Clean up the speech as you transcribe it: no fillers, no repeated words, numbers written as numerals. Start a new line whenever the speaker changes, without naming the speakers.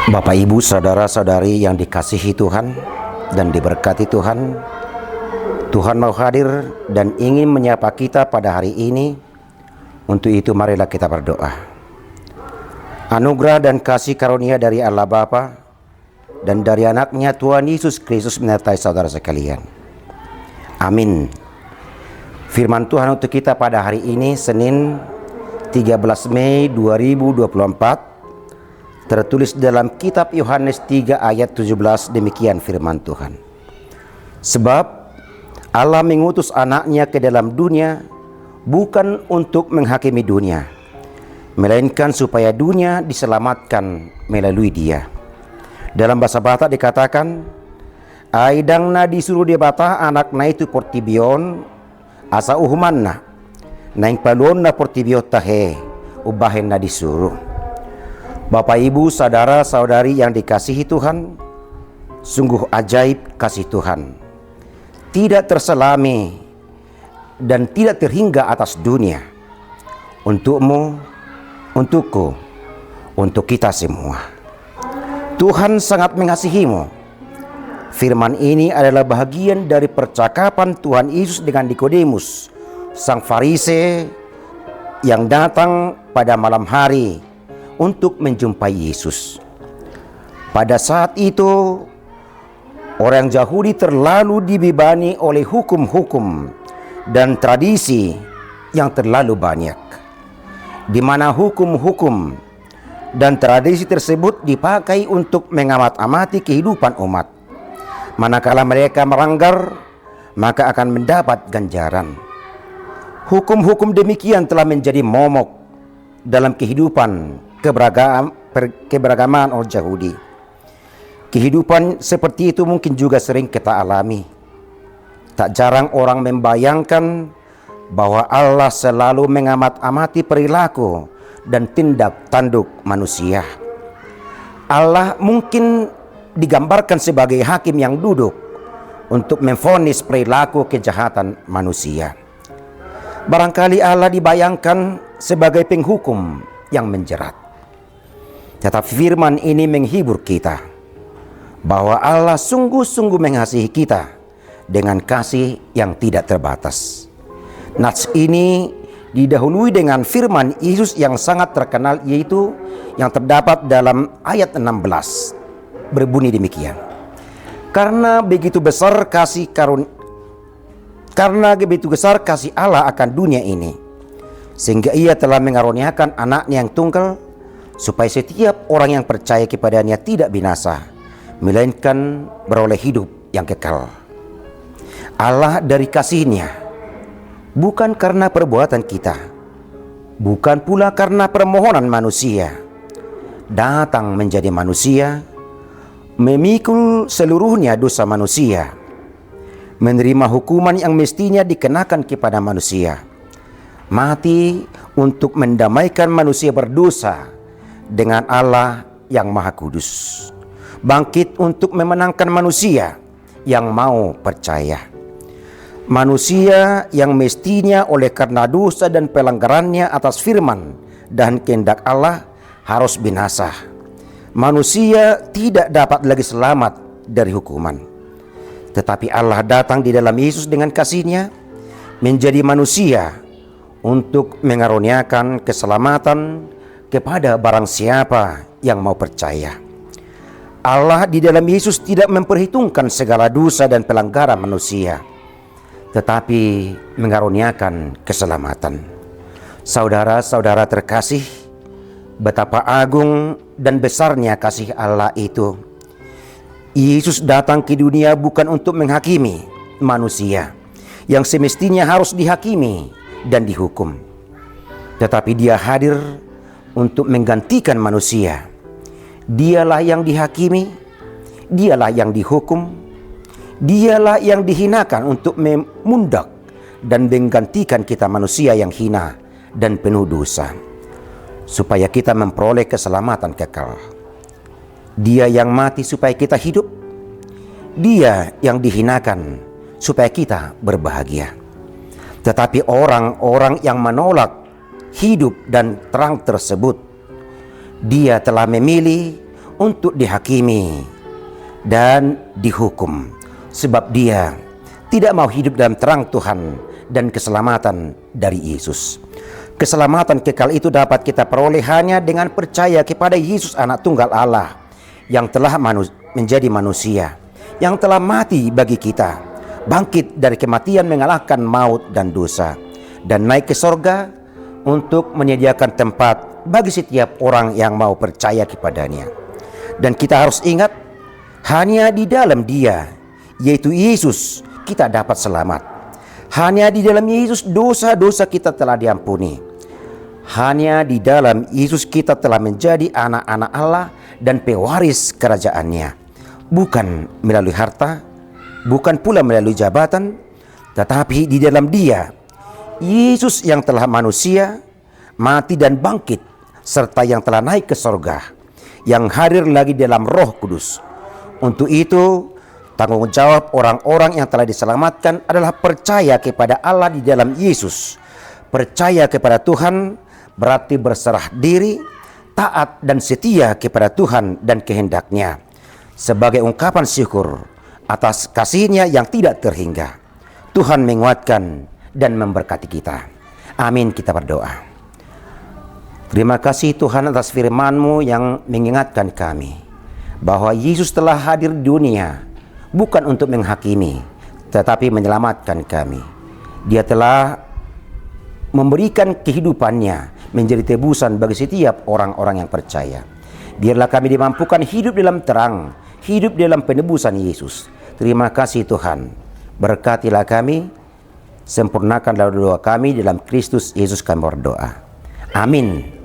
Bapak, Ibu, saudara-saudari yang dikasihi Tuhan dan diberkati Tuhan, Tuhan mau hadir dan ingin menyapa kita pada hari ini. Untuk itu marilah kita berdoa. Anugerah dan kasih karunia dari Allah Bapa dan dari anaknya Tuhan Yesus Kristus menyertai saudara sekalian. Amin. Firman Tuhan untuk kita pada hari ini, Senin 13 Mei 2024, tertulis dalam kitab Yohanes 3 ayat 17, demikian firman Tuhan. Sebab Allah mengutus anaknya ke dalam dunia bukan untuk menghakimi dunia, melainkan supaya dunia diselamatkan melalui dia. Dalam bahasa Batak dikatakan, aidangna disuruh dia bata anak na itu portibion asa uhumanna naing paluon na portibiot tahe ubahen na disuruh. Bapak, Ibu, saudara-saudari yang dikasihi Tuhan, sungguh ajaib kasih Tuhan, tidak terselami dan tidak terhingga atas dunia, untukmu, untukku, untuk kita semua. Tuhan sangat mengasihimu. Firman ini adalah bagian dari percakapan Tuhan Yesus dengan Nikodemus, sang Farisi yang datang pada malam hari untuk menjumpai Yesus. Pada saat itu, orang Yahudi terlalu dibebani oleh hukum-hukum dan tradisi yang terlalu banyak, di mana hukum-hukum dan tradisi tersebut dipakai untuk mengamat-amati kehidupan umat. Manakala mereka melanggar, maka akan mendapat ganjaran. Hukum-hukum demikian telah menjadi momok dalam kehidupan keberagaman orang Yahudi. Kehidupan seperti itu mungkin juga sering kita alami. Tak jarang orang membayangkan bahwa Allah selalu mengamat-amati perilaku dan tindak tanduk manusia. Allah mungkin digambarkan sebagai hakim yang duduk untuk memvonis perilaku kejahatan manusia. Barangkali Allah dibayangkan sebagai penghukum yang menjerat. Tetapi firman ini menghibur kita bahwa Allah sungguh-sungguh mengasihi kita dengan kasih yang tidak terbatas. Nats ini didahului dengan firman Yesus yang sangat terkenal, yaitu yang terdapat dalam ayat 16, berbunyi demikian. Karena begitu besar kasih Allah akan dunia ini, sehingga ia telah mengaruniakan anaknya yang tunggal, supaya setiap orang yang percaya kepadanya tidak binasa, melainkan beroleh hidup yang kekal. Allah dari kasih-Nya, bukan karena perbuatan kita, bukan pula karena permohonan manusia, datang menjadi manusia, memikul seluruhnya dosa manusia, menerima hukuman yang mestinya dikenakan kepada manusia, mati untuk mendamaikan manusia berdosa dengan Allah yang Maha Kudus, bangkit untuk memenangkan manusia yang mau percaya. Manusia yang mestinya oleh karena dosa dan pelanggarannya atas firman dan kehendak Allah harus binasa. Manusia tidak dapat lagi selamat dari hukuman. Tetapi Allah datang di dalam Yesus dengan kasih-Nya menjadi manusia untuk mengaruniakan keselamatan kepada barang siapa yang mau percaya. Allah di dalam Yesus tidak memperhitungkan segala dosa dan pelanggaran manusia, tetapi mengaruniakan keselamatan. Saudara-saudara terkasih, betapa agung dan besarnya kasih Allah itu. Yesus datang ke dunia bukan untuk menghakimi manusia yang semestinya harus dihakimi dan dihukum, tetapi Dia hadir untuk menggantikan manusia. Dialah yang dihakimi, Dialah yang dihukum, Dialah yang dihinakan untuk memundak dan menggantikan kita manusia yang hina dan penuh dosa, supaya kita memperoleh keselamatan kekal. Dia yang mati supaya kita hidup, Dia yang dihinakan supaya kita berbahagia. Tetapi orang-orang yang menolak hidup dan terang tersebut, Dia telah memilih untuk dihakimi dan dihukum, sebab dia tidak mau hidup dalam terang Tuhan dan keselamatan dari Yesus. Keselamatan kekal itu dapat kita peroleh hanya dengan percaya kepada Yesus, anak tunggal Allah yang telah menjadi manusia, yang telah mati bagi kita, bangkit dari kematian mengalahkan maut dan dosa, dan naik ke sorga untuk menyediakan tempat bagi setiap orang yang mau percaya kepadanya. Dan kita harus ingat, hanya di dalam Dia, yaitu Yesus, kita dapat selamat. Hanya di dalam Yesus dosa-dosa kita telah diampuni. Hanya di dalam Yesus kita telah menjadi anak-anak Allah dan pewaris kerajaannya. Bukan melalui harta, bukan pula melalui jabatan, tetapi di dalam Dia, Yesus yang telah manusia, mati dan bangkit, serta yang telah naik ke sorga, yang hadir lagi dalam Roh Kudus. Untuk itu, tanggung jawab orang-orang yang telah diselamatkan adalah percaya kepada Allah di dalam Yesus. Percaya kepada Tuhan berarti berserah diri, taat dan setia kepada Tuhan dan kehendak-Nya, sebagai ungkapan syukur atas kasih-Nya yang tidak terhingga. Tuhan menguatkan dan memberkati kita. Amin. Kita berdoa. Terima kasih Tuhan atas firman-Mu yang mengingatkan kami bahwa Yesus telah hadir di dunia bukan untuk menghakimi, tetapi menyelamatkan kami. Dia telah memberikan kehidupannya menjadi tebusan bagi setiap orang-orang yang percaya. Biarlah kami dimampukan hidup dalam terang, hidup dalam penebusan Yesus. Terima kasih Tuhan. Berkatilah kami, sempurnakanlah doa kami dalam Kristus Yesus kami berdoa. Amin.